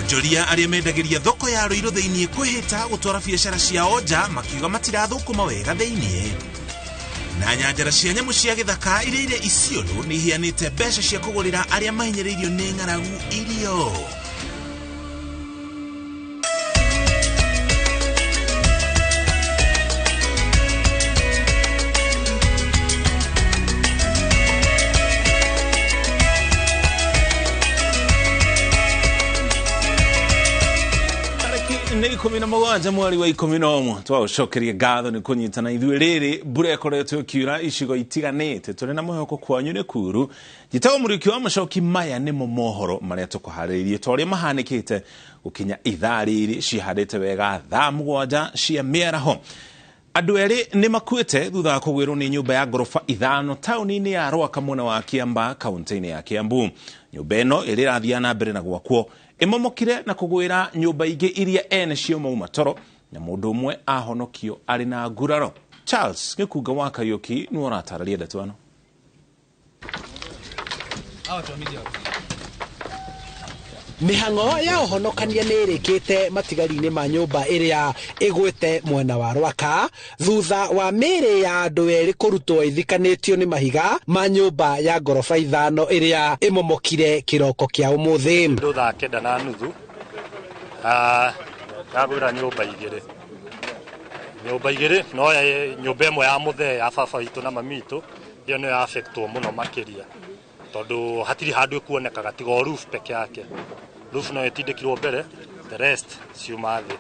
Onjoria aria mendagiria thoko ya Ruiru theinie kwihita gutwara biashara ciao nja makiuga matirathukuma wega theinie. Na nyanjara cia nyamu cia githaka iria Isiolo ni hianite mbeca cia kugurira aria mahinyiriirio ni ng'aragu irio. Negi kumina mawanja mwari wa 11 twaucokeria ngatho ni kunyitana ithuĩ rĩrĩ mbura ĩkoretwo ĩkiura icigo itiganĩte tũrĩ na mwĩhoko kwanyu nĩ kuru gĩtagwo mũriki wa macoki maya nĩmo mohoro marĩa tũkũharĩrĩirie tũrĩa mahanĩkĩte gũkinya ithaa rĩrĩ cihandĩte wega thaa 7 cia mĩaraho. Andũ erĩ nĩ makuĩte thutha wa kũgwĩrwo nĩ nyũmba ya ngorofa 5 taũni-inĩ ya Rwaka mwena wa Kiamba kaunti-inĩ ya Kiambu. Nyũmba ĩno ĩrĩa ĩrathiĩ na mbere na gwakwo imomokire na kugwira nyumba ingi iria ene cio mauma toro na mundu umwe ahonokio ari na nguraro. Charles Gĩkunga wa Kariuki ni ũratararia ndeto ĩno. Mihango ya ũhonokania nĩ ĩrĩkĩte matigari-inĩ ma nyũmba ĩrĩa ĩgwĩte mwena wa Rwaka thutha wa mĩĩrĩ ya andũ erĩ kũrutwo ithikanĩtio nĩ mahiga ma nyũmba ya ngorofa 5 ĩrĩa ĩmomokire kĩroko kĩa ũmũthĩ. Thutha 9:30 yagwĩra nyũmba igĩrĩ no nyũmba ĩmwe ya mũthee ya baba witũ na mami witũ ĩyo nĩ ya affectwo mũno makĩria tondũ hatirĩ handũ ĩkuonekaga tiga roof peke yake. Roof no ĩtindĩkirwo mbere, the rest ciuma thĩ.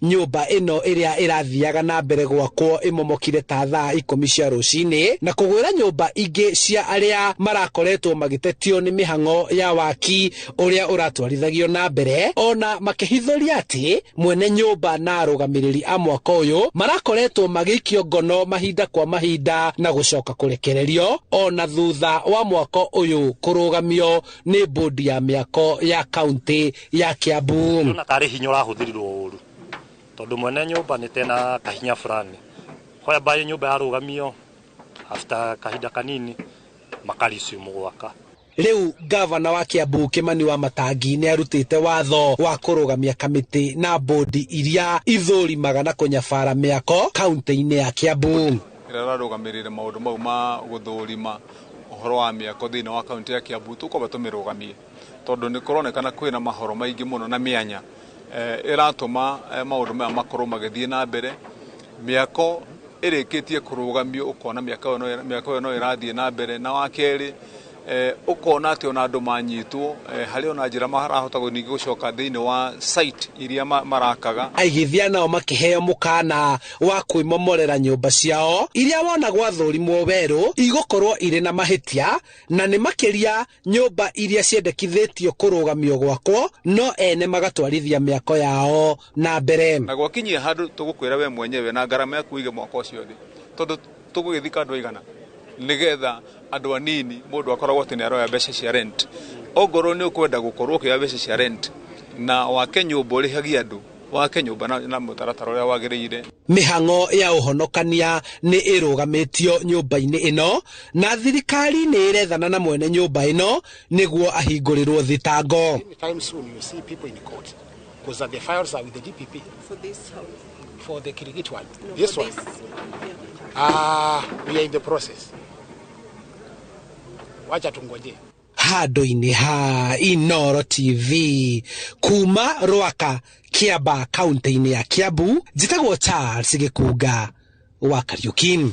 Nyũmba ĩno ĩrĩa ĩrathiaga na mbere gwakwo ĩmomokire ta thaa 10 cia rũcinĩ na kũgwĩra nyũmba ingĩ cia arĩa marakoretwo magĩtetio nĩ mĩhango ya waki ũrĩa ũratwarithagio na mbere, ona makĩhithũria atĩ mwene nyũmba na arũgamĩrĩri a mwaka ũyũ marakoretwo magĩikio ngono mahinda kwa mahinda na gũcoka kũrekererio ona thutha wa mwaka ũyũ kũrũgamio nĩ bodi ya mĩako ya kaunti ya Kiambu. Ona tarĩ hinya ũrahũthĩrirwo ũru tondũ mwene nyũmba nĩ tena kahinya fulani hoya baye nyũmba yarũgamio after kahinda kanini makaricio mũgwaka. Rĩu gavana wa Kiambu Kimani Wamatangi nĩ arutĩte watho wa kũrũgamia kamĩtĩ na bodi iria ithũrimaga na kũnyabara mĩako kaunti-inĩ ya Kiambu. Rarũgamĩrĩre maũndũ mau ma gũthũrima ũhoro wa mĩako thĩinĩ wa kaunti ya Kiambu tũkũba tũmĩrũgamie tondũ nĩ kũronekana kwĩna mahoro maingĩ mũno na mĩanya iratuma maundu maya makorwo magĩthiĩ na mbere. Mĩako ĩrĩkĩtie kũrũgamio ũkona mĩako ĩyo no ĩrathiĩ na mbere na wakerĩ ukona ati ona andu manyitwo hari ona njira marahota gũcoka thĩinĩ wa site iria marakaga. Aigithia nao makĩheo mũkana wa kwĩmomorera nyũmba ciao iria wona gwathũrimwo werũ igũkorwo irĩ na mahĩtia na nĩ makĩria nyũmba iria ciendekithĩtio kũrũgamio gwakwo no ene magatwarithia mĩako yao na mbere. Na gwakinyia handũ tũgũkwĩra we mwenyewe na ngarama yaku ige mwaka ũcio thĩ tondũ tũgũgĩthika andũ aigana nigetha andũ anini mũndũ akoragwo atĩ nĩ aroya mbeca cia rent. Ongorwo nĩ ũkwenda gũkorwo ũkĩoya mbeca cia rent na wake nyũmba ũrĩhagia andũ wake nyũmba na mũtaratara ũrĩa wagĩrĩire. Mĩhango ya ũhonokania nĩ ĩrũgamĩtio nyũmba-inĩ ĩno na thirikari nĩ ĩrethana na mwene nyũmba ĩno nĩguo ahingũrĩrwo thitango. For the Kirigiti one. No, this one. We are in the process. Wacha tungoje. Handũ-inĩ ha Inooro TV kuma Rwaka Kiamba kaunti-inĩ ya Kiambu njĩtagwo Charles Gĩkunga wa Kariuki.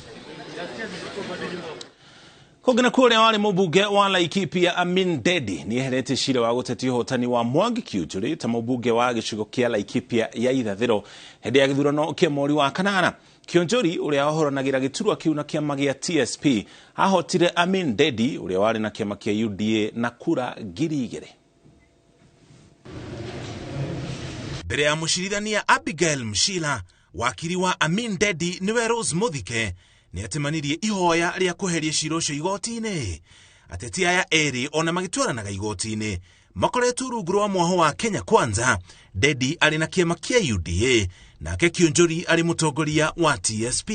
Kũngĩna kũrĩa warĩ mũmbunge wa Laikipia Amin Dedi nĩ eherete cira wa gũtetia ũhotani wa Mwangi Kiunjuri ta mũmbunge wa gĩcigo kĩa Laikipia ya irathĩro hĩndĩ ya gĩthurano kĩa mweri wa kanana. Kiunjuri ũrĩa wahoranagĩra gĩturwa kĩu na kĩama gĩa TSP ahotire Amin Dedi ũrĩa warĩ na kĩama kĩa UDA na kura 2,000. Mbere ya mũcirithania Abigail Mshila, wakiri wa Amin Dedi niwe Rose Muthike nĩ atemanirie ihoya rĩa kũheria cira ũcio igoti-inĩ. Ateti aya erĩ ona magĩtwaranaga igoti-inĩ makoretwo rungu rwa mwaho wa Kenya Kwanza. Dedi arĩ na kĩama kĩa UDA nake Kiunjuri arĩ mũtongoria wa TSP.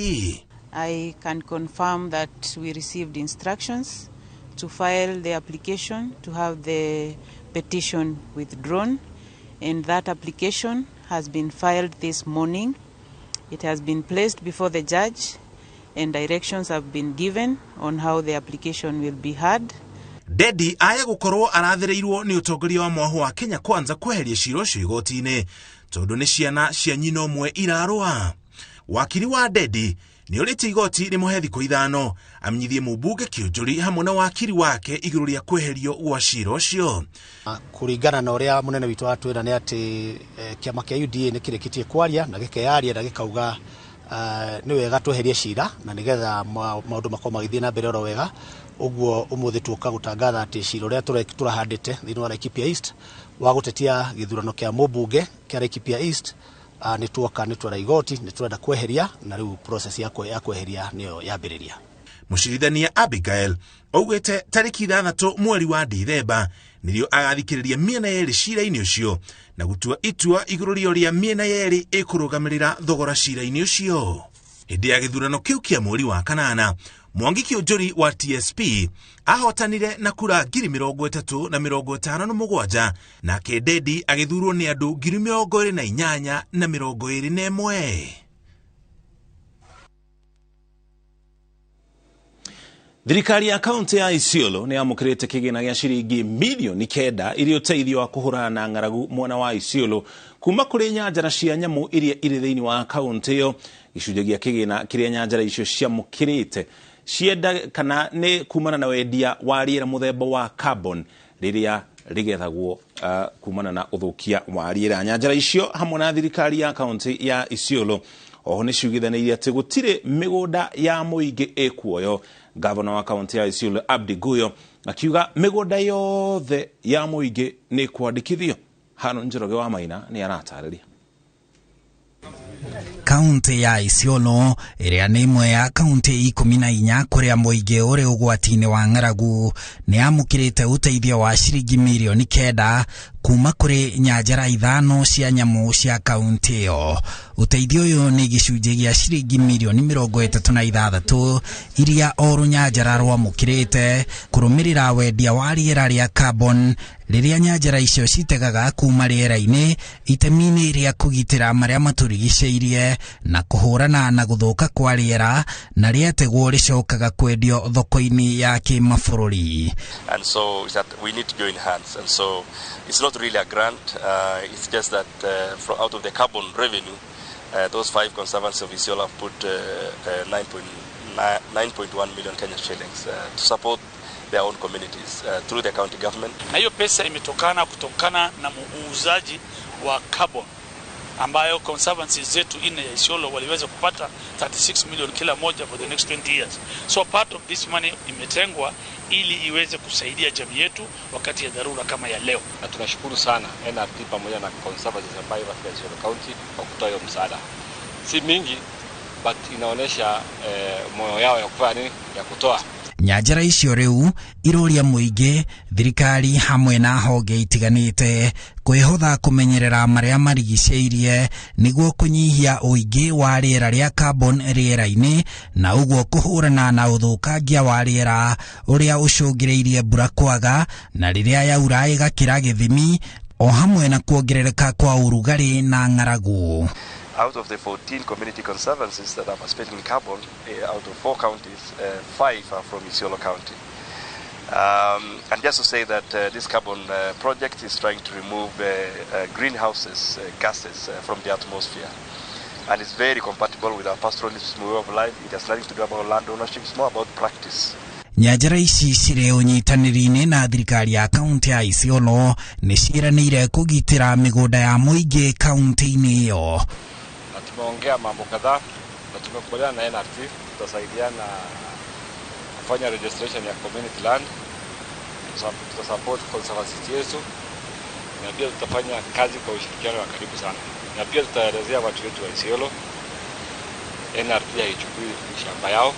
I can confirm that we received instructions to file the application to have the petition withdrawn and that application has been filed this morning. It has been placed before the judge and directions have been given on how the application will be heard. Dedi aya gukorwo arathireirwo ni utongoria wa mwaho wa Kenya Kwanza kweheria ciro cio igoti-ini tondu ni ciana cia nyina umwe irarua. Wakiri wa Dedi ni urite igoti rimuhe thikũ ithano amenyithie mũmbunge Kĩũnjũri hamwe na wakiri wake igũrũ rĩa kweherio gwa ciro ũcio. Kuringana na ũrĩa munene witũ atwĩra nĩ atĩ kĩama kĩa UDA nĩ kĩrĩkĩtie kwaria na gĩkeyaria na gĩkauga nĩ wega tweherie cira na nĩgetha maũndũ makorwo magĩthiĩ na mbere oro wega. Ũguo ũmũthĩ tũka gũtangatha atĩ cira ũrĩa tũrahandĩte thĩinĩ wa Laikipia East wa gũtetia gĩthurano kĩa mũmbunge kĩa Laikipia East nĩ tuoka nĩ twara igoti nĩ twenda kweheria na rĩu process ya kweheria nĩyo yambĩrĩria. Mũcirithania Abigail augĩte tarĩki 6 mweri wa Dithemba nĩrĩo agathikĩrĩria mĩena yerĩ cira-inĩ ũcio na gũtua itua igũrũ rĩa mĩena yerĩ ĩkũrũgamĩrĩra thogora cira-inĩ ũcio. Hĩndĩ ya gĩthurano kĩu kĩa mweri wa kanana, Mwangi Kĩũnjũri wa TSP ahotanire na kura 357 nake Dedi agĩthurwo nĩ andũ 28,21. Thirikari ya kaunti ya Isiolo nĩ yamũkĩrĩte kĩgĩna gĩa ciringi milioni 9 iria ũteithio wa kũhũrana na ng'aragu mwena wa Isiolo kuma kũrĩ nyanjara cia nyamũ iria irĩ thĩinĩ wa kaunti ĩyo. Gĩcunjĩ gĩa kĩgĩna kĩrĩa nyanjara icio ciamũkĩrĩte cienda kana nĩ kumana na wendia wa rĩera mũthemba wa carbon rĩrĩa rĩgethagwo kumana na ũthũkia wa rĩera. Nyanjara icio hamwe na thirikari ya kaunti ya Isiolo oho nĩ ciugithanĩirie atĩ gũtirĩ mĩgũnda ya mũingĩ ĩkuoyo. Gavana wa kaunti ya Isiolo Abdi Guyo akiuga mĩgũnda yothe ya mũingĩ nĩ kwandĩkithio. Hano Njoroge wa Maina nĩ aratarĩria. Kaunti ya Isiolo ĩrĩa nĩ imwe ya kaunti 14 kũrĩa mũingĩ ũrĩ ũgwati-inĩ wa ng'aragu nĩ yamũkĩrĩte ũteithio wa ciringi milioni 9 kuma kũrĩ nyanjara 5 cia nyamũ cia kaunti ĩyo. Ũteithio ũyũ nĩ gĩcunjĩ gĩa ciringi milioni 36 iria o rũnyanjara rwamũkĩrĩte kũrũmĩrĩra wendia wa rĩera rĩa carbon rĩrĩa nyanjara icio citegaga kuma rĩera-inĩ itemi-inĩ rĩa kũgitĩra marĩa matũrigicĩirie na kũhũrana na gũthũka kwa rĩera na rĩategwo rĩcokaga kwendio thoko-inĩ ya kĩmabũrũri. And so is that we need to join hands, and so it's not really a grant, it's just that out of the carbon revenue those 5 conservancies of Isiolo have put 9.1 million Kenyan shillings to support their own communities through the county government. Na hiyo pesa imetokana na uuzaji wa carbon ambayo conservancies zetu ine ya Isiolo waliweza kupata 36 million kila moja for the next 20 years. So part of this money imetengwa ili iweze kusaidia jamii yetu wakati ya dharura kama ya leo. Na tunashukuru sana NRT pamoja na conservancies ambayo wako Isiolo County kwa kutoa hiyo msaada. Si mingi but inaonesha moyo yao ya kufanya nini, ya kutoa. Nyanjara icio rĩu iroria mũingĩ thirikari hamwe na honge itiganĩte kwĩhotha kũmenyerera marĩa marigicĩirie nĩguo kũnyihia ũingĩ wa rĩera rĩa carbon rĩera-inĩ na ũguo kũhũrana na ũthũkangia wa rĩera ũrĩa ũcũngĩrĩirie mbura kwaga na rĩrĩa yaura ĩgakĩra gĩthimi o hamwe na kuongerereka kwa ũrugarĩ na ng'aragu. Out of the 14 community conservancies that are participating in carbon, out of 4 counties, 5 are from Isiolo County. And just to say that this carbon project is trying to remove greenhouses, gases from the atmosphere. And it's very compatible with our pastoralism way of life. It has nothing to do about land ownership, it's more about practice. Nyanjara ici cirĩ ũnyitanĩri-inĩ na thirikari ya kaunti ya Isiolo nĩ ciĩranĩire kũgitĩra mĩgũnda ya mũingĩ kaunti-inĩ ĩyo. Tumeongea mambo kadhaa na tumekubaliana na NRT tutasaidiana kufanya registration ya community land, tutasupport conservancy yetu na pia tutafanya kazi kwa ushirikiano wa karibu sana na pia tutaelezea watu wetu wa Isiolo NRT haichukui shamba yao.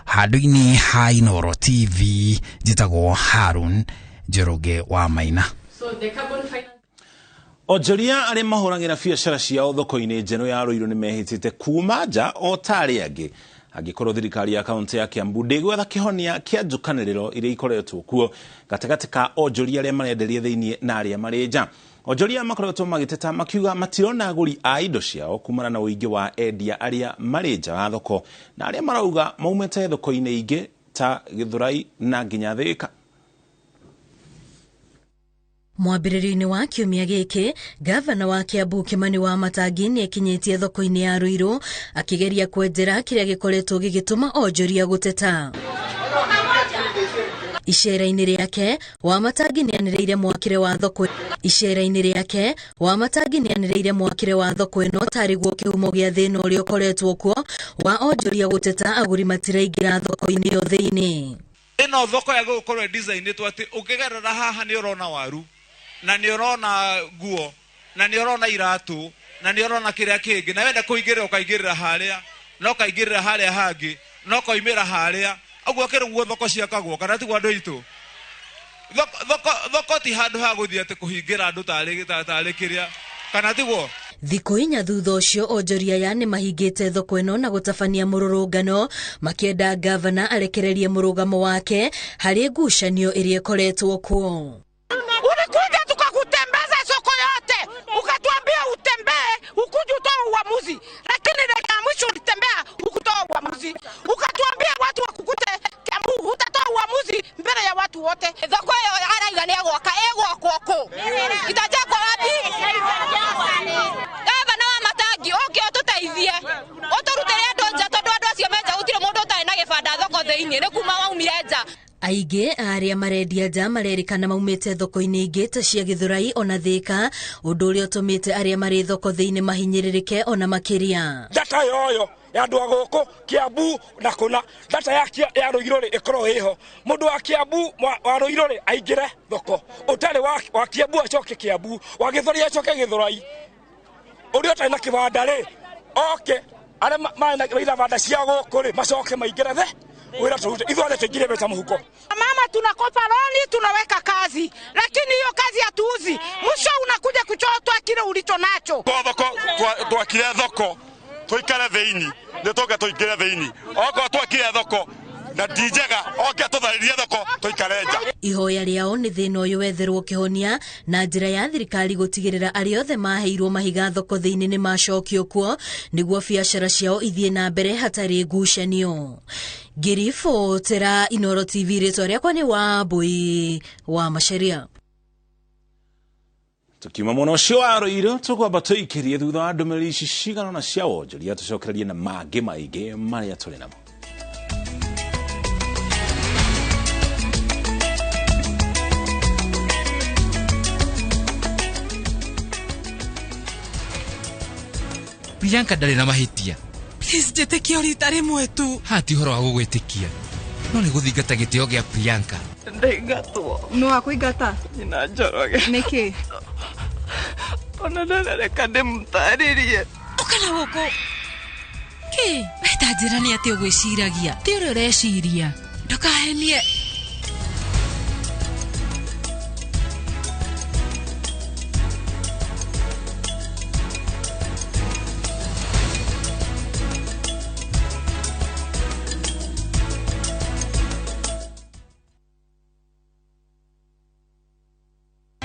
Handũ-inĩ ha Inooro TV njĩtagwo Harun Njoroge wa Maina. So the carbon finance Onjoria arĩa mahũragĩra biacara ciao thoko-inĩ njerũ ya Ruiru nĩ mehĩtĩte kuma nja o tarĩ angĩ angĩkorwo thirikari ya kaunti ya Kiambu ndĩgwetha kĩhonia kĩa njũkanĩrĩro iria ikoretwo kuo gatagatĩ ka onjoria arĩa marenderia thĩinĩ na arĩa marĩ nja. Onjoria makoretwo magiteta makiuga matirona aguri a indo ciao kumana na uingi wa endia aria mari nja wa thoko na aria marauga maumete thoko-ini ingi ta Githurai na nginya Thika. Mwambĩrĩrio-inĩ wa kiumia gĩkĩ, gavana wa Kiambu Kimani Wamatangi nĩ ekinyitie thoko-inĩ ya Ruiru akĩgeria kwenjera kĩrĩa gĩkoretwo gĩgĩtũma onjoria gũteta. Icera-inĩ rĩake, Wamatangi nĩanĩrĩire mwakĩre wa thoko. Icera-inĩ rĩake, Wamatangi nĩanĩrĩire mwakĩre wa thoko ĩno tarĩ guo kĩhumo gĩa thĩna ũrĩa ũkoretwo kuo wa onjoria gũteta agũri matiraingĩra thoko-inĩ yo thĩinĩ. Ĩno thoko ya gũkorwo design-ĩtwo atĩ ũkĩgerera haha nĩ ũrona waru na nĩ ũrona nguo na nĩ ũrona iratu na nĩ ũrona kĩrĩa kĩngĩ na wenda kũingĩrĩra ũkaingĩrĩra harĩa no kaingĩrĩra harĩa hangĩ no koimĩra harĩa ũguo kĩrũguo thoko ciakagwo kana tiguo andũ aitũ thoko ti handũ ha gũthiĩ atĩ kũhingĩra andũ tarĩ kĩrĩa kana tiguo. Thikũ inya thutha ũcio onjoria ya nĩ mahingĩte thoko ĩno na gũtabania mũrũrũngano makĩenda gavana arekererie mũrũgamo wake harĩ ngucanio ĩrĩa ĩkoretwo kuo. Ulikuja tukakutembeza soko yote ukatuambia utembee ukuje utoe uamuzi, lakini dakika mwisho ulitembea ukutoa uamuzi, ukatuambia watu wakukute Kiambu utatoa uamuzi mbele ya watu wote. Thoko hiyo araiga ni agwaka egwakoko itajengwa wapi? Gavana Wamatangi okay ũtũteithie ũtũrutĩre andũ nja tondũ andũ acio menja gũtirĩ mũndũ ũtarĩ na gĩbanda thoko thĩinĩ nĩ kuma waumire nja. Aingĩ arĩa marendia nja marerĩkana maumĩte thoko-inĩ ingĩ ta cia Githurai ona Thika, ũndũ ũrĩa ũtũmĩte arĩa marĩ thoko thĩinĩ mahinyĩrĩrĩke ona makĩria. Data yoyo ya andũ a gũkũ Kiambu na kuna data ya Ruiru ĩkorwo ĩho, mũndũ wa Kiambu wa Ruiru aingĩre thoko, ũtarĩ wa Kiambu acoke Kiambu, wa Githurai acoke Githurai, ũrĩa ũtarĩ na kĩbanda rĩ oke arĩa marĩ na kĩbanda cia gũkũ macoke maingĩre the wira tuute ithuothe tuingire mbeca muhuko. Mama tunakopa loni tunaweka kazi lakini hiyo kazi hatuuzi, mwisho unakuja kuchotwa kile ulicho nacho. Kwa thoko twakire thoko tuikare theini ne toka tuikire theini oko twakire thoko na dijega oke tutharirie thoko tuikare nja. Ihoya rĩao nĩ thĩna ũyũ wetherwo kĩhonia na njĩra ya thirikari gũtigĩrĩra arĩa othe maheirwo mahiga thoko thĩinĩ nĩ macokio kuo nĩguo biacara ciao ithiĩ na mbere hatarĩ ngucanio. Ngĩribotera Inooro TV, rĩtwa rĩakwa nĩ Wambui wa Macharia. Tukiuma mwena ũcio wa Ruiru tũkwamba tũikĩrie thutha wa ndũmĩrĩri ici cigana na cia wonjoria tũcokererie na mangĩ maingĩ marĩa tũrĩ namo. Priyanka ndarĩ na mahĩtia. Please njĩtĩkia rita rĩmwe tu. Hati ũhoro wa gũgwĩtĩkia. No nĩ gũthingata gĩtĩo gĩa Priyanka. Ndĩngatwo. Nũ wakũingata? Nyina Njoroge. Nĩkĩ? Ona ndareka ndĩmũtarĩrie. Ũkana gũkũ. Kĩ? Weta njĩra nĩ atĩ ũgwĩciragia. Ti ũrĩa ũreciria. Ndũkahenie.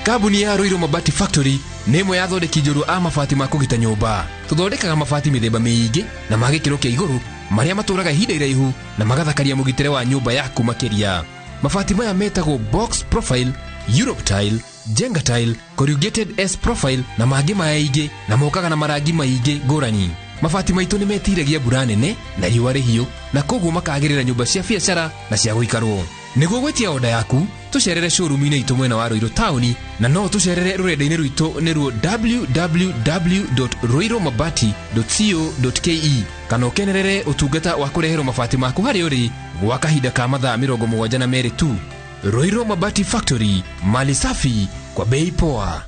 Kambuni ya Ruiru Mabati Factory nĩ ĩmwe ya thondeki njũru a mabati ma kũgita nyũmba. Tũthondekaga mabati mĩthemba mĩingĩ na ma gĩkĩro kĩa igũrũ marĩa matũraga ihinda iraihu na magathakaria mũgitĩre wa nyũmba yaku makĩria. Mabati maya metagwo box profile, Europe tile, Jenga tile, corrugated S profile na mangĩ maingĩ na mokaga na marangi maingĩ ngũrani. Mabati maitũ nĩ metiragia mbura nene na riũa rĩhiũ na koguo makagĩrĩra nyũmba cia biacara na cia gũikarwo. Nĩguo gwetia oda yaku tucerere showroom-inĩ itũ mwena wa Ruiru taũni na no tucerere rũrenda-inĩ rwitũ nĩruo www.ruirumabati.co.ke kana ũkenerere ũtungata wa kũreherwo mabati maku harĩa ũrĩ gwa kahinda ka mathaa 72 tu. Ruiru Mabati Factory, mali safi kwa bei poa.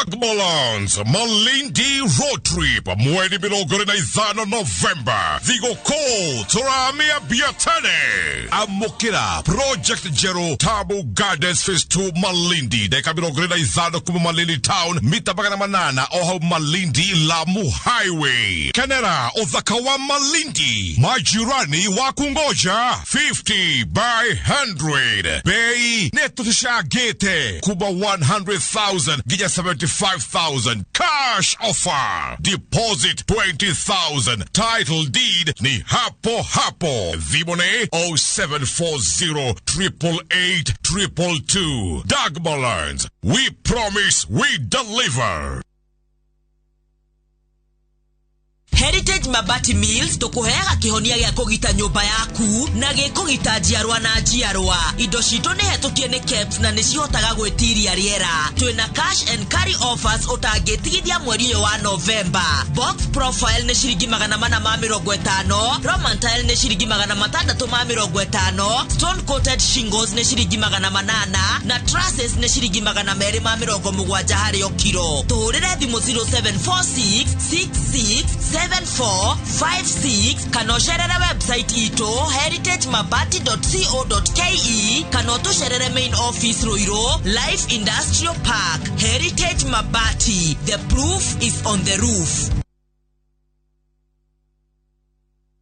Doug Mullins Malindi Road Trip mwezi 25 November thigũkũ tũramia biatene amũkĩra Project Zero Tabu Gardens Phase 2 Malindi dakika 25 kuma Malindi Town mita 800 oho Malindi Lamu Highway Kenera uthaka wa Malindi majirani wa kungoja 50 by 100 bei netushagete kuba 100,000 gija 75,000 cash offer deposit 20,000 title deed ni hapo hapo Vibone 0740 888 222 Doug Mullins, we promise we deliver. Heritage Mabati Mills tukuheaga kihonia gya kugita nyumba yaku na gikugita njiarwa na njiarwa. Indo citũ nĩ hetũkie nĩ caps na nĩcihotaga gwĩtiria rĩera. Twĩna cash and carry offers ũtangĩtigithia mweri ũyũ wa November. Box profile nĩ ciringi 450, Roman tile nĩ ciringi 650, stone coated shingles nĩ ciringi 800 na trusses nĩ ciringi 270 harĩ o kilo. Tũhũrĩre thimũ 0746 66 7456 kana ucerere website ito heritagemabati.co.ke kana utucerere main office Ruiru Life Industrial Park. Heritage Mabati, the proof is on the roof.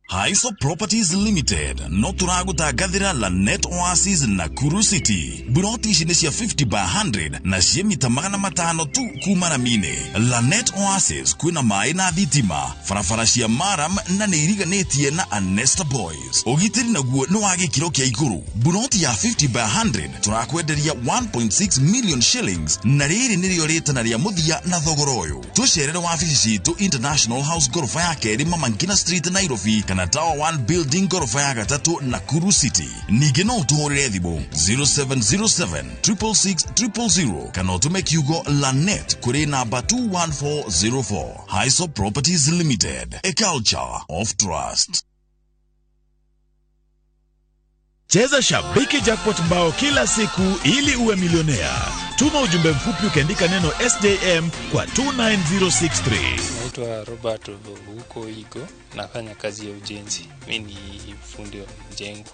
Haiso Properties Limited no turagutangathira Lanet Oasis Nakuru City buroti ici nĩ cia 50 by 100 na cia mita 500 tu kuma na mine. Lanet Oasis kwina mai na thitima farafara cia maram na nĩ iriganĩtie na Anesta Boys. Ũgitĩri naguo nĩ wa gĩkĩro kĩa igũrũ. Buroti ya 50 by 100 turakwenderia 1.6 million shillings na rĩrĩ nĩrĩo rĩtana rĩa mũthia na thogora ũyũ. Tũcerere wabici citũ International House gorofa ya kerĩ Mama Ngina Street Nairobi kana Tower 1 Building gorofa ya gatatu Nakuru City. Ningĩ no ũtũhũrĩre thimũ 0707 666 000 kana ũtũme kiugo Lanet kũrĩ namba 21404. Haiso Properties Limited, a culture of trust. Cheza Shabiki Jackpot mbao kila siku ili uwe milionea. Tuma ujumbe mfupi ukiandika neno SJM kwa 29063. Naitwa Robert huko Igo, nafanya kazi ya ujenzi. Mimi ni fundi wa mjengo.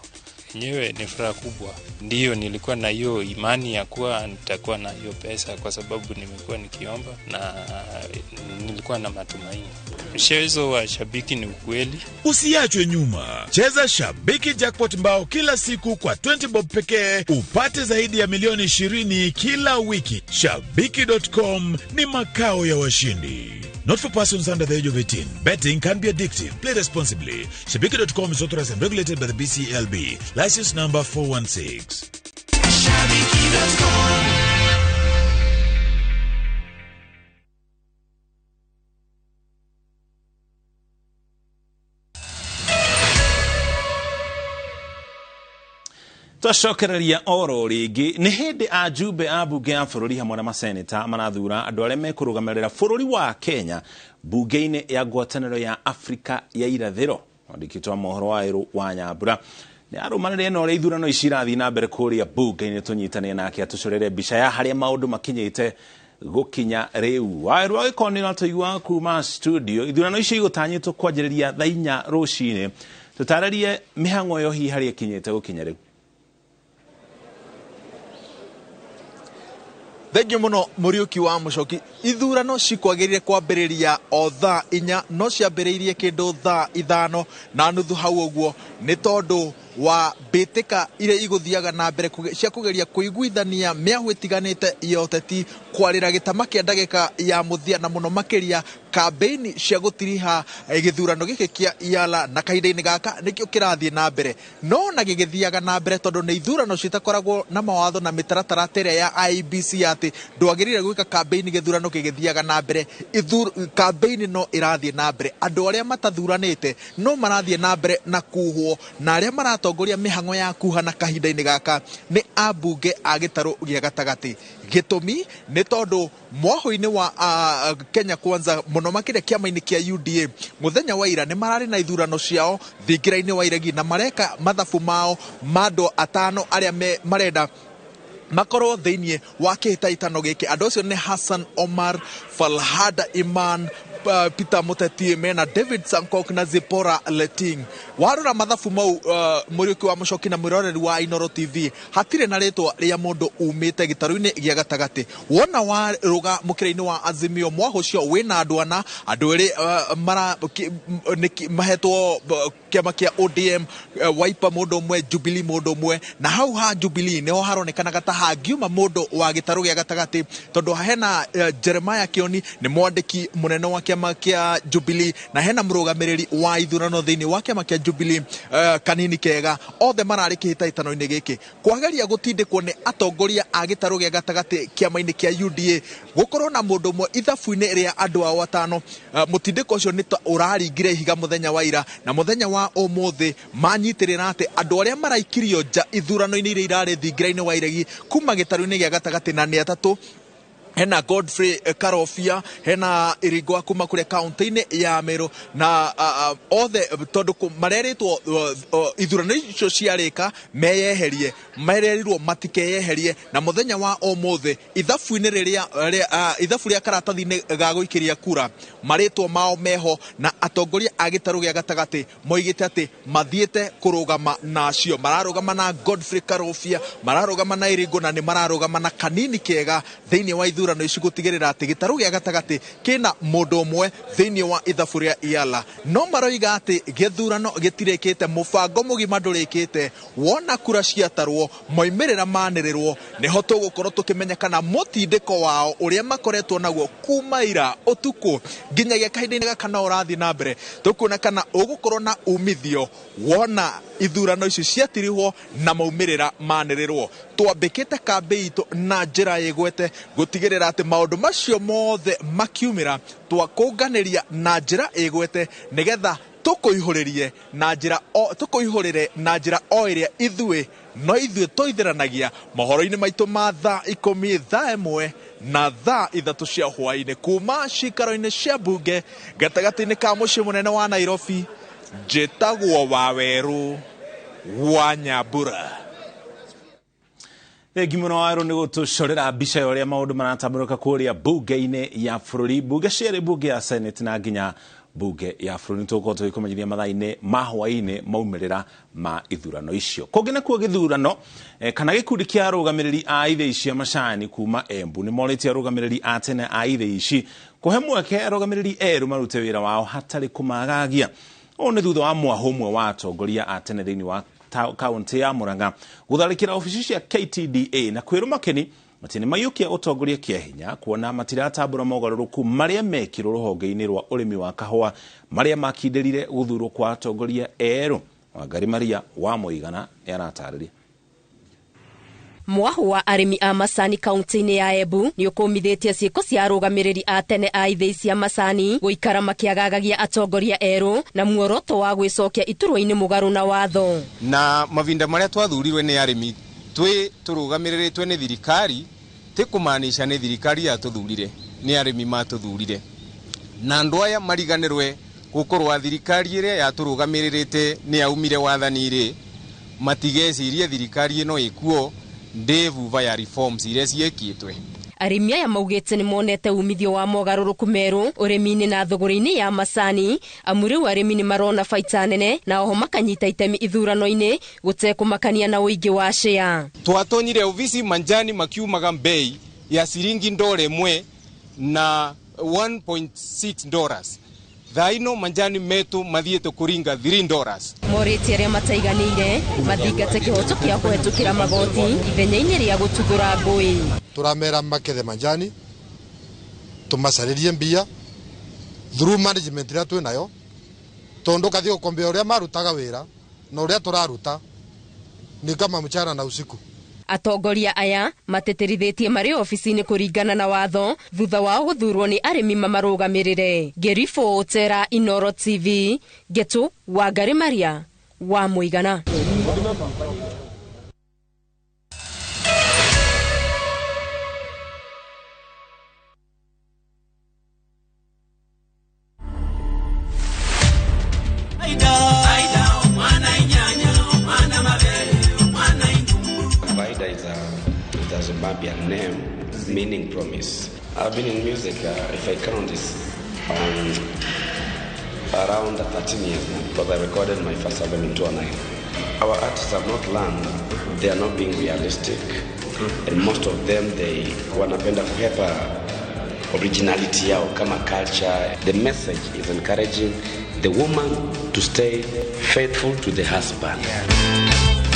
Nyewe ni furaha kubwa. Ndiyo nilikuwa na hiyo imani ya kuwa nitakuwa na hiyo pesa kwa sababu nimekuwa nikiomba na nilikuwa na matumaini. Mchezo wa Shabiki ni ukweli. Usiachwe nyuma. Cheza Shabiki Jackpot mbao kila siku kwa 20 bob pekee upate zaidi ya milioni 20 kila wiki. Shabiki.com ni makao ya washindi. Not for persons under the age of 18. Betting can be addictive. Play responsibly. Shabiki.com is authorized and regulated by the BCLB. License number 416. Shabiki.com. Twacokereria oro rĩngĩ nĩ hĩndĩ ajumbe a bunge ya bũrũri hamwe na maseneta marathura andũ arĩa mekũrũgamĩrĩra bũrũri wa Kenya bunge-inĩ ya ngwatanĩro ya Afrika ya irathĩro. Mwandĩki wa mohoro wa Irũ wa Nyambura nĩ arũmanĩrĩire na ũrĩa ithurano ici irathiĩ na mbere kũrĩa bunge-inĩ. Tũnyitanĩre nake atũcorere mbica ya harĩa maũndũ makinyĩte gũkinya rĩu. Waĩrũ agĩkorwo na tũigua kuma studio. Ithurano ici igũtanyĩtwo kwanjĩrĩria thaa 4 rũcinĩ. Tũtarĩrie mĩhang'o yo hihi harĩa ikinyĩte gũkinya rĩu. Thengi muno Muriuki wa Mucoki. Ithurano cikwagĩrĩire kwambĩrĩria o thaa 4 no ciambĩrĩirie kĩndũ thaa 5 na nuthu hau ũguo nĩ tondũ wa mbĩtĩka iria igũthiaga na mbere cia kũgeria kũiguithania mĩahũ ĩtiganĩte ya ũteti kwarĩra gĩtama kĩa ndagĩka ya mũthia na mũno makĩria kambĩini cia gũtiriha gĩthurano gĩkĩ kĩa iala na kahinda-inĩ gaka nĩkĩo kĩrathiĩ na mbere no na gĩgĩthiaga na mbere tondũ nĩ ithurano citakoragwo na mawatho na mĩtaratara ĩrĩa ya IEBC atĩ ndwagĩrĩire gwĩka kambĩini gĩthurano gĩgĩthiaga na mbere. Kambĩini no ĩrathiĩ na mbere, andũ arĩa matathuranĩte no marathiĩ na mbere na kuhwo na arĩa maratongoria mĩhang'o ya kuhana kahinda-inĩ gaka nĩ ambunge a gĩtarũ gĩa gatagatĩ. Gĩtũmi nĩ tondũ mwahũ-inĩ wa Kenya Kwanza mũno makĩria kĩama-inĩ kĩa UDA mũthenya wa ira nĩ mararĩ na ithurano ciao thingira-inĩ wa iregi na mareka mathabu mao ma andũ 5 arĩa marenda makorwo thiini wa kihitaitano giki. Andu acio ni Hassan Omar, Falhada Iman, Peter Muteti mena David Sankok na Zipora Leting. Warora mathabu mau Muriuki wa Muchoki na mwiroreri wa Inoro TV, hatire na ritwa ria mundu umite gitaru-ini gia gatagati. Wona waruga mukira-ini wa Azimio mwaho cio wina andu ana, andu eri mara mahetwo kiama kia ODM, Wiper mundu umwe, Jubilee mundu umwe, na hau ha Jubilee niho haronekanaga ta hangiuma mundu wa gitaru gia gatagati, tondu hena Jeremiah Kioni ni mwandiki munene wa kiama kia Jubilee, na hena murugamiriri wa ithurano thiini wa kiama kia Jubilee Kanini Kega. Othe marari kihitaitano-ini giki kwageria gutindikwo ni atongoria a gitaru gia gatagati kiama-ini kia UDA gukorwo na mundu mwe ithabu-ini ria andu ao atano. Mutindiko ucio ni uraringire ihiga muthenya wa ira, na muthenya wa umuthi manyitirira ati andu aria maraikirio nja ithurano-ini iria irari thingira-ini wa iregi kuma gitaru-ini gia gatagati na ni atatu. Hena Godfrey Karofia, hena Irigwa kuma kule kaunti-ini ya Meru, na othe tondu mareritwo ithurano icio ciarika meyeherie, marerirwo matikeyeherie, na muthenya wa umuthi ithabu-ini riria ithabu ria karatathi-ini ga guikiria kura maritwo mao meho, na atongoria a gitaru gia gatagati moigite ati mathiete kurugama nacio. Mararugama na Godfrey Karofia, mararugama na Irigwa, na ni mararugama na Kanini Kega thiini wa ithurano ici gutigirira ati gitaru gia gatagati kina mundu umwe thiini wa ithabu ria Iala. No maroiga ati githurano gitirikite, mubango mugima ndurikite. Wona kura ciatarwo moimirira manirirwo niho tugukorwo tukimenyekana mutindiko wao uria makoretwo naguo kuma ira utuku nginyagia kahinda-ini gaka no urathi na mbere. Tukuona kana ugukorwo na umithio wona ithurano ici ciatirihwo na maumirira manirirwo. Twambikite kambi itu na njira igwete gutigirira ati maundu macio mothe makiumira twakunganiria na njira igwete nigetha tukuihuririe na njira o iria ithui toithiranagia mohoro-ini maitu ma thaa 10, thaa 1 na thaa 3 cia hwaini kuma cikaro-ini cia mbunge gatagati-ini ka mucii munene wa Nairobi. Njitagwo Waweru wa Nyambura. Thengi muno Waweru ni gutucorera mbica uria maundu maratamburuka kuria bunge-ini ya bururi, bunge cieri, bunge ya Senate na nginya bunge ya bururi. Tugukorwo tugikumenyithia mathaa-ini ma hwaini maumirira ma ithurano icio. Kungi nakuo githurano kana gikundi kia arugamiriri a ithei cia macani kuma Embu ni moritie arugamiriri a tene a ithei ici kuhe mweke arugamiriri eru marute wira wao hatari kumagagia. O ni thutha wa mwaho umwe wa atongoria a tene thiini wa kaunti ya Murang'a gutharikira ofici cia KTDA na kwiruma keni matini mayukia utongoria kia hinya kuona matiratambura mogaruruku maria mekirwo ruhonge-ini rwa urimi wa kahua maria makindirire guthurwo kwa atongoria eru. Wangari Maria wa Muigana yaratariria. Mwaho wa arimi a macani kaunti-ini ya Embu ni ukumithitie ciiko cia arugamiriri a tene a ithei cia macani guikara makiagagagia atongoria eru na muoroto wa gwicokia iturwa-ini mugaru na watho. Na mavinda maria twathurirwe ni arimi turugamirirtwe ni thirikari ti kumaanisha ni thirikari yatuthurire, ni arimi matuthurire, na andu aya mariganirwe gukorwa thirikari iria yaturugamirite ni aumire wathani-ri matigecirie thirikari ino ikuo ndevu ya reforms iria ciekitwe. Arimi aya maugite ni monete umithio wa mogaruruku meru urimi-ini na thogori-ini ya macani, amuriu arimi ni marona baita nene na oho makanyita itemi ithurano-ini gutekumakania na uingi wa share. Twatonyire ofisi manjani makiumaga bei ya ciringi $1 na $1.6. Thaino manjani metu mathiete kuringa $3. Moriti aria mataiganire mathingate kihoto kia kuhetukira magoti ithenya-ini ria gututhura ngui. Turamera makethe manjani tumasaririe mbia through management ria twi nayo tondu kathio kombe uria marutaga wira na uria turaruta ni kama mchana na usiku. Atongoria aya mateterithitie mari ofisi-ini kuringana na watho thutha wao guthurwo ni arimi mamarugamirire. Gerifo Otera, Inoro TV, Getu Wangari Maria wa Muigana. a Zimbabwean name meaning promise. I've been in music, if I count, is around 13 years now, because I recorded my first album in 2009. Our artists have not learned, they are not being realistic, and most of them, they wanapenda kuhepa originality yao kama culture. The message is encouraging the woman to stay faithful to the husband.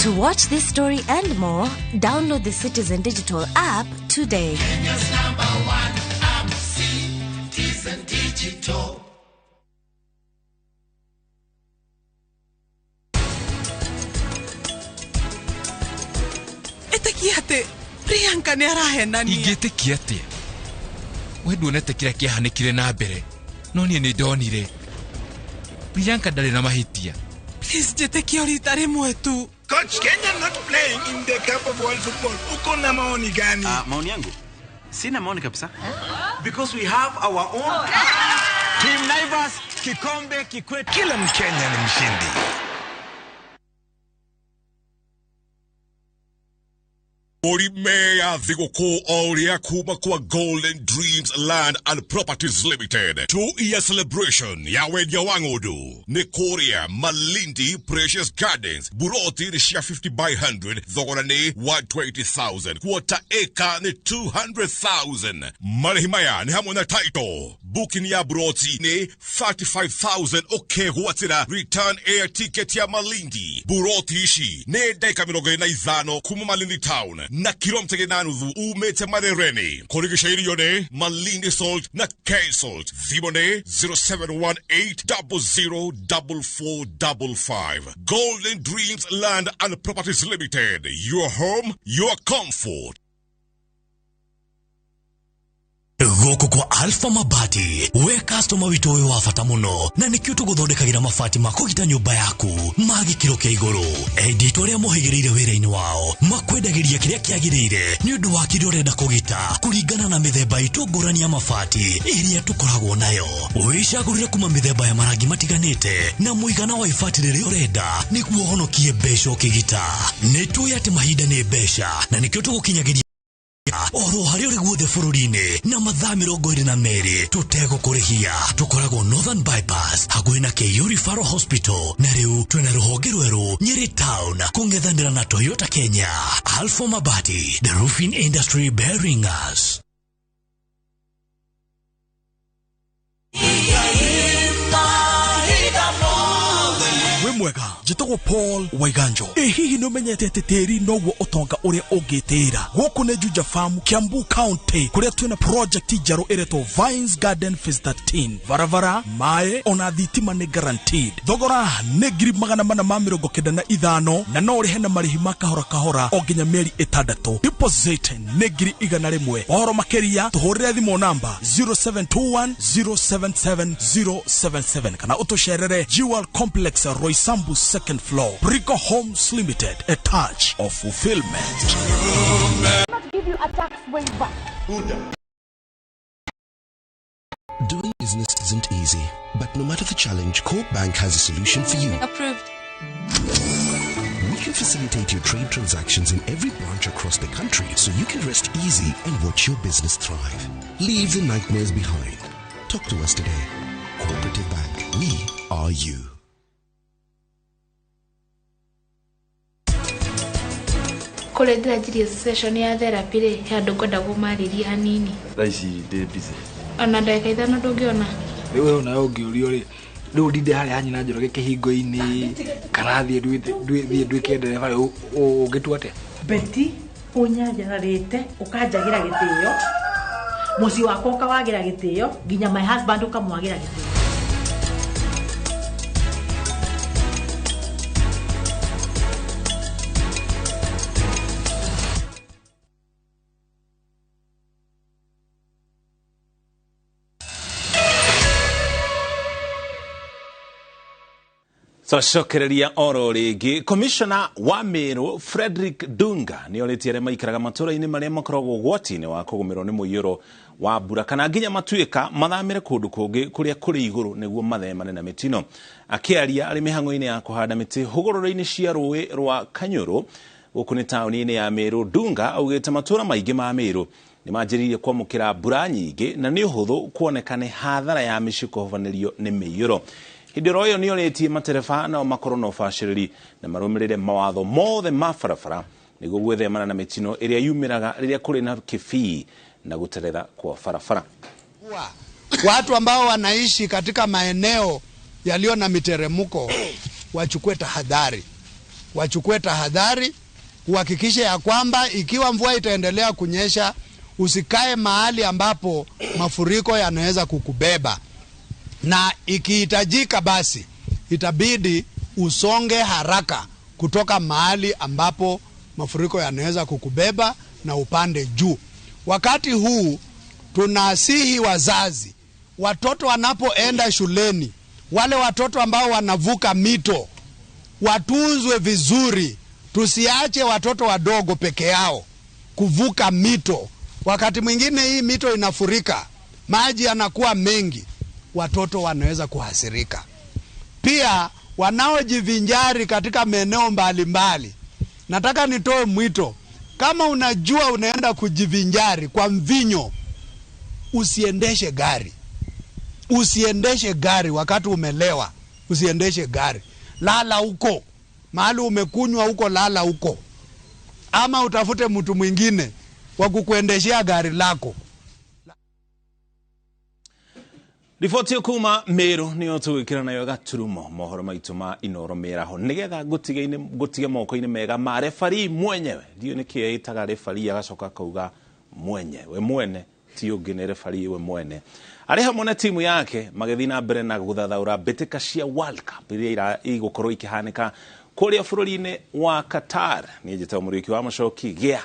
To watch this story and more, download the Citizen Digital app today. Kenya's #1 app, Citizen Digital. Ete Priyanka ni arahenania. Ingĩtĩkia atĩa? We nduonete kĩrĩa kĩahanĩkire na mbere, no niĩ nĩ ndonire. Priyanka ndarĩ na mahĩtia. Please njĩtĩkia rita rĩmwe tu. Coach, Kenya not playing in the Cup of World Football. Uko na maoni gani? Maoni yangu? Sina maoni kabisa. Because we have our own Team Naivas, kikombe kikwetu. Kila Mkenya ni mshindi. Meya thigũkũ oria kuma kwa Golden Dreams Land and Properties Limited 2-year celebration ya wendia wa ng'ũndũ nĩ kũrĩa Malindi Precious Gardens. Buroti nĩ cia 50 by 100, thogora nĩ 120,000, quarter acre nĩ 200,000. Marĩhi maya nĩ hamwe na title. Booking ya buroti nĩ 35,000 ũkegwatĩra return air ticket ya Malindi. Buroti ici nĩ ndagĩka 25 kuma Malindi Town na kilomita 8 umete Marereni. Kurigisha ilione Malindi Salt na K-Salt. Thimone 0718-004455. Golden Dreams Land and Properties Limited. Your home, your comfort. Goko kwa Alpha Mabati, we customer wito we wafata muno na nikio tuguthondekagira mabati makugita nyumba yaku magikiro kia iguru. Edito ria muhigirire wira-ini wao makwendagiria kiria kiagirire ni undu wa kiria urenda kugita kuringana na mithemba itu ngurani ya mabati iria tukoragwo nayo. Wicagurire kuma mithemba ya marangi matiganite na muigana wa ibati riria urenda niguo honokie mbeca ukigita. Nituoya ati mahinda ni mbeca na nikio tugukinyagiria oro hari uri guothe bururi-ini na mathaa 22 tutego kurihia. Tukoragwo Northern Bypass hakuhi na KU Referral Hospital na riu twina ruhonge rweru Nyeri Town kungethanira na Toyota Kenya. Alpha Mabati, the roofing industry bearing us. Mwega jitagwo Paul Waiganjo. Hihi no menyete tĩri noguo utonga uria ungitira. Guku ne Juja Farm, Kiambu County, kuria twina project njeru iretwo Vines Garden Phase 13. Varavara mae ona thitima ni guaranteed. Thogora ni 495 na no rihe na marihi makahora kahora o nginya mieri 6. Deposit ni 100,000. Ohoro makeria tuhurire thimo namba 0721077077 kana utusherere Jewel Complex Roysambu second floor, Brico Homes Limited, a touch of fulfillment. Give you a tax waiver. Doing business isn't easy, but no matter the challenge, Coop Bank has a solution for you. Approved. We can facilitate your trade transactions in every branch across the country so you can rest easy and watch your business thrive. Leave the nightmares behind. Talk to us today. Cooperative Bank. We are you. Kule ndĩranjirie session ya therapy rĩ handũ ngwenda gũmarĩria hanini. Thaa ici ndĩ busy. Ona ndagĩka ithano ndũngĩona. Rĩu ona ũngĩũrio rĩ rĩu ndinde harĩa hanyina njoroge kĩhingo-inĩ kana thiĩ nduĩke ndereba rĩu ũngĩtua atĩa? Beti ũnyanjararĩte ũkanjagira gĩtĩo mũciĩ wakwa ũkawagira gĩtĩo nginya my husband ũkamwagira gĩtĩo. Cocokereria oro rĩngĩ Commissioner wa Meru Frederick Dunga nĩ orĩtie arĩa maikaraga matũũra-inĩ marĩa makoragwo ũgwati-inĩ wa kũgũmĩrwo nĩ mũiyũro wa mbura kana nginya matuĩka mathamĩre kũndũ kũngĩ kũrĩa kũrĩ igũrũ nĩguo mathemane na mĩtino. Akĩaria arĩ mĩhang'o-inĩ ya kũhanda mĩtĩ hũgũrũrũ-inĩ cia rũĩ rwa Kanyũrũ gukuni tauni-ini ya Meru. Dunga augite matura maingi ma Meru ni manjiririe kwamukira mbura nyingi na ni uhuthu kuonekane hathara ya miciko hovanirio ni miyuro. Hindiro yo nioritie matereba na makoro na ubaciriri na marumirire mawatho mothe ma barabara niguo gwethemana na mitino iria yumiraga riria kuri na kibii na guterera kwa barabara. Watu ambao wanaishi katika maeneo yaliyo na miteremko wachukue tahadhari, kuhakikisha ya kwamba ikiwa mvua itaendelea kunyesha usikae mahali ambapo mafuriko yanaweza kukubeba, na ikihitajika basi itabidi usonge haraka kutoka mahali ambapo mafuriko yanaweza kukubeba na upande juu. Wakati huu tunasihi wazazi, watoto wanapoenda shuleni, wale watoto ambao wanavuka mito watunzwe vizuri. Tusiache watoto wadogo peke yao kuvuka mito. Wakati mwingine hii mito inafurika, maji yanakuwa mengi, watoto wanaweza kuhasirika. Pia wanaojivinjari katika maeneo mbalimbali, nataka nitoe mwito, kama unajua unaenda kujivinjari kwa mvinyo, usiendeshe gari wakati umelewa. Usiendeshe gari, lala huko mahali umekunywa huko, lala huko, ama utafute mtu mwingine wa kukuendeshea gari lako. Riboti kuma Meru niyo tuwikira nayo gaturumo mohoro maitu ma Inoro Meraho nigetha gutige moko-ini mega ma refari mwenyewe. Ndio nikie itaga refari agacoka kauga mwenyewe mwene ti ungi ni refari we mwene ari hamwe na timu yake magethi na mbere na guthathaura mbitika cia World Cup iria igukorwo ikihanika kuria bururi-ini wa Qatar. Ni njita muriki wa Macoki gia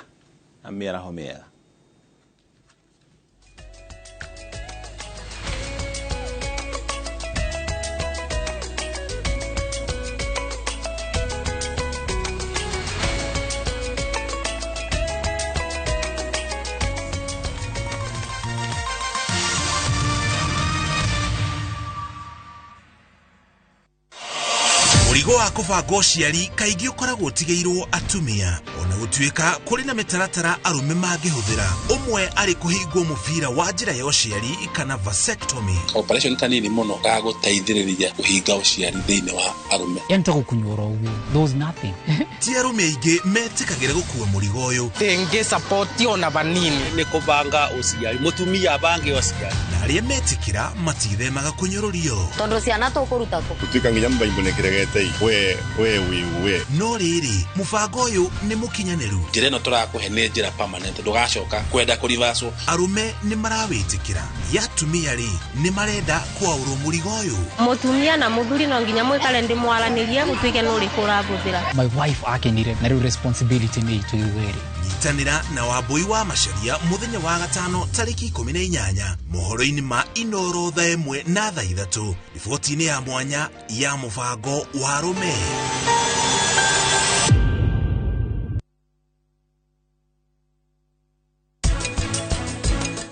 na Meraho mega. Murigo wa kũbanga ũciari kaingĩ ũkoragwo ũtigĩirwo atumia, ona gũtuĩka kũrĩ na mĩtaratara arũme mangĩhũthĩra. Ũmwe arĩ kũhingwo mũbira wa njĩra ya ũciari kana vasectomy. Operation kanini mũno ga gũteithĩrĩria kũhinga ũciari thĩinĩ wa arũme. Enta gũkunyora ũguo, there's nothing. Ti arũme aingĩ metĩkagĩra gũkua mũrigo ũyũ. Tenge support ona banini nĩ kũbanga ũciari, mũtumia abange ũciari. Na arĩa metĩkĩra matithemaga kũnyũrũrio. Tondũ ciana tũkũruta kũ. Gũtuĩka nginya mũbaimbo nĩ kĩregete we. No rĩrĩ mũbango ũyũ nĩ mũkinyanĩru. Njĩra ĩno tũrakũhe nĩ njĩra permanent, ndũgacoka kwenda kũrivaswo. Arũme nĩ marawĩtĩkĩra, yatumia rĩ nĩ marenda kwaũrwo mũrigo ũyũ. Mũtumia na mũthuri no nginya mwĩkare ndĩmwaranĩrie gũtuĩke nĩ ũrĩkũ ũrabũthĩra. My wife akenire na rĩu responsibility nĩ itũ iwere. Nyitanĩra na Wambui wa Macharia mũthenya wa gatano tarĩki 18 mohoro-inĩ ma Inoro thaa 1 na thaa 3 riboti-inĩ ya mwanya ya mũbango wa arũme.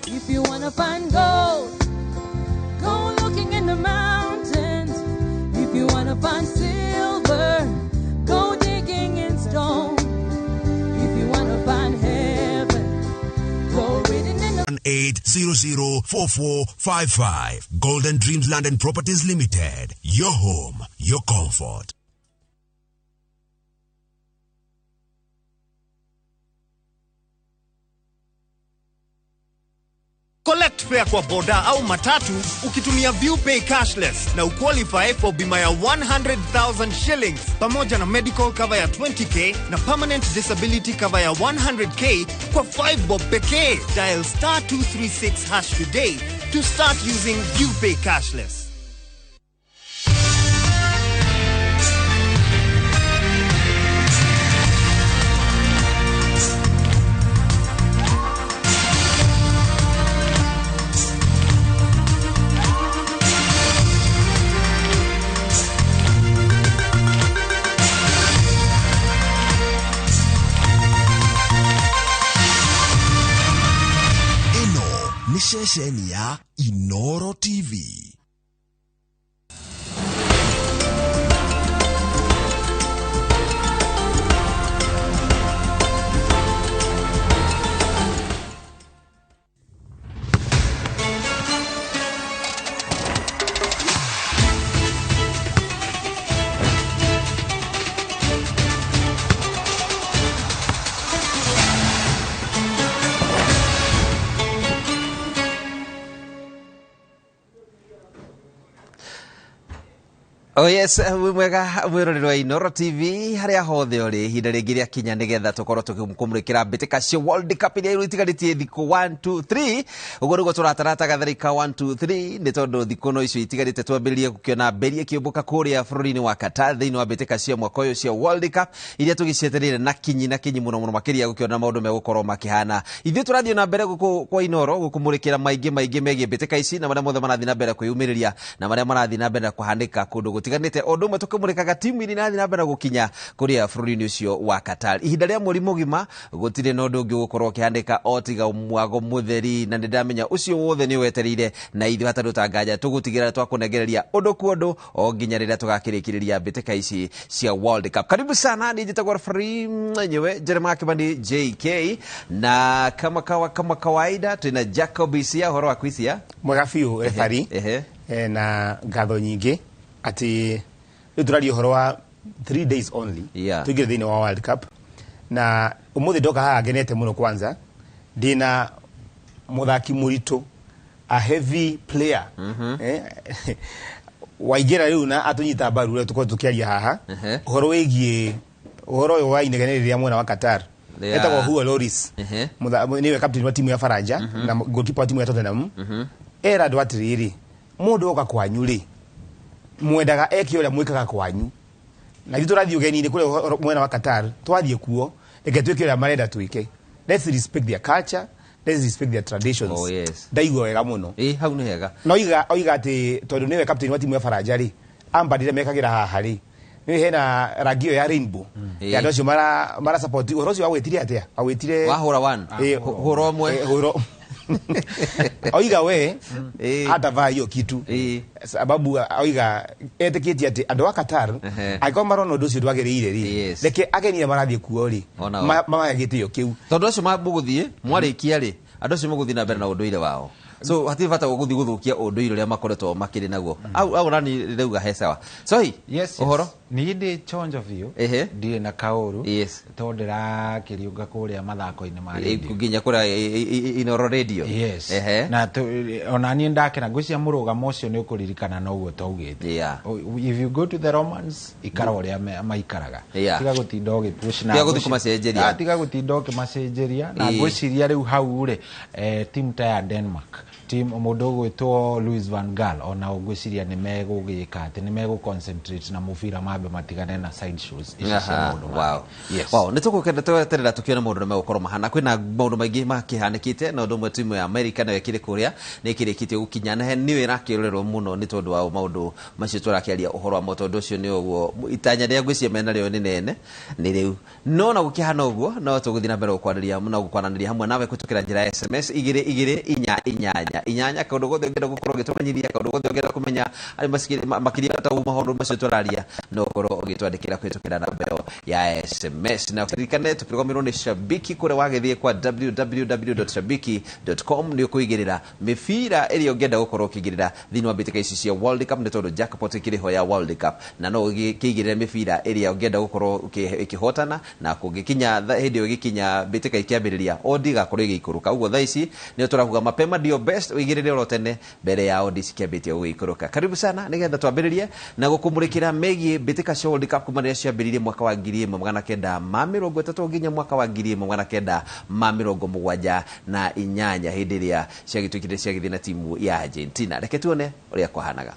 If you wanna find gold, go looking in the mountains. If you wanna find silver, go digging in stone. If you wanna find heaven, go reading in the 8004455 Golden Dreams Land and Properties Limited. Your home, your comfort. Collect fare kwa boda au matatu ukitumia ViewPay cashless na uqualify for bima ya 100,000 shillings pamoja na medical cover ya 20k na permanent disability cover ya 100k kwa 5 bob pekee. Dial *236# today to start using ViewPay cashless. Ni shesheni ya Inoro TV. Oh yes, mwega mwirorerwa Inoro TV haria hothe uri hinda ringi ria kinya nigetha tukorwo tukikumurikira mbitika cia World Cup iria irutigarĩtie thikũ 1 2 3 uguo niguo turatarataga tharika 1 2 3 ni tondu thikũ no icio itigarĩte twambĩrĩrie gũkiona mberi ikĩũmbũka kũrĩa bũrũri-inĩ wa Qatar thĩinĩ wa mbitika cia mwaka ũyũ cia World Cup iria tũgĩcietereire na kinyi mũno makĩria gũkiona maũndũ megũkorwo makĩhana. Ithuĩ tũrathiĩ na mbere gũkũ kwa Inoro gũkũmũrĩkĩra maingĩ megiĩ mbitika ici na marĩa mothe marathiĩ na mbere kwĩyumĩrĩria na marĩa marathiĩ na mbere kũhanĩka kũndũ tiganite o ndumwe tukimurikaga timu iri nathi na mbere gukinya kuria bũrũri-inĩ ucio wa Qatar. Ihinda rĩa mweri mugima gutire no ndungi gukorwo kihandika otiga mwago mutheri na ndamenya ucio wothe ni wetereire na ithu hatarutanganja tugutigira twakunengereria undu ku undu o nginya rĩrĩa tugakĩrĩkĩrĩria mbitika ici cia World Cup. Karibu sana, ni njitagwa free nyewe Jeremiah Kibandi JK na kama kawaida tuna Jacob Isia horo akwisia mwega fiu efari na ngatho nyingi ati turario horo wa 3 days only tuigire thini wa World Cup na umuthi ndoka haha ngenete muno. Kwanza ndina muthaki muritu, a heavy player waigera riu na atunyita mbaru ria tuko tukiaria haha horo wigie horo wa inegenereria mwena wa Qatar etagwo Hugo Lloris niwe captain wa timu ya Faraja na goalkeeper wa timu ya Tottenham. Era ndwatiriri mundu oka kwanyu ri mwendaga eke uria mwikaga kwanyu na ithu turathii ugeni-ini kule mwena wa Qatar twathie kuo reke twike uria marenda twike. Let's respect their culture, let's respect their traditions. Oh yes, ndaigua wega muno hau ni hega no oiga ati tondu niwe captain wa timu ya Faraja ri ambadire mekagira haha ri ni hena ragio ya rainbow ya ndocio mara support urocio awetire atia awetire wahura 1 huro mwe huro oiga we atavaa hiyo kitu sababu oiga etikiti ati andu wa Qatar aiko marono ndocio dwagereire ri reke ageni marathie kuo ri mama gitio kiu tondu acio mabuguthie mwarikia ri andu acio muguthie na mbere na unduire wao so hatifata guthi guthukia unduire ria makoretwo makiri naguo au nani reuga hesawa so yes uhoro ni ndi chonjo view ndi na kauru tondira kiriunga kuria mathako-ini ma radio nginya kuria Inoro radio na ona ni ndakena ngwiciria murugamo ucio ni ukuririkana no guo taugite if you go to the Romans ikara uria maikaraga tiga gutinda ugipush na tiga guthikumacenjeria tiga gutinda ukimacenjeria na ngwiciria riu hau ri team ta ya Denmark team mundu gwitwo Louis van Gaal ona ugwiciria ni megugika ati ni megu concentrate na mubira mabe matigane na side shows wow ni tukukenda tweterera tukiona maundu megukorwo mahana kwina maundu maingi makihanikite na undu mwe timu ya America nayo kiri kuria ni kirikitie gukinya na ni irakirorerwo muno ni tondu wa maundu macio turakiaria uhoro wa motondo ucio ni uguo itanya ria ngwiciria mena rio ni nene ni riu no na gukihana uguo no tuguthina mbere gukwaniria muno gukwananiria hamwe nawe kutukira njira ya SMS 22 inyanya kaundu gothe ngenda gukorwo gitumanyithia kaundu gothe ngenda kumenya ari makiria ta mahondo macio turaria no korwo ugitwandikira kwitukira namba ya SMS na kirikane tupigomirwo ni Shabiki kure wagithie kwa www.shabiki.com ni kuigirira mifira iri ngenda gukorwo ukigirira thini wa mbitika ici cia World Cup ni tondu jackpot ikiriho ya World Cup na no ukigirira mifira iri ngenda gukorwo ikihotana na kungikinya hindi ugikinya mbitika ikiambiriria odiga kuri igikuruka uguo thaa ici ni turahuga mapema ndio best uigirire ro tene mbere ya odisi kiambitie ugikuruka. Karibu sana nigetha twambiririe na gukumurikira megie mbitika cia World Cup kuma rĩrĩa ciambĩrĩirie mwaka wa 1930 nginya mwaka wa 1978 na inyanya hindi ĩrĩa ciagĩtuĩkire ciagĩthiĩ na timu ya Argentina. Reke tuone ũrĩa kwahanaga.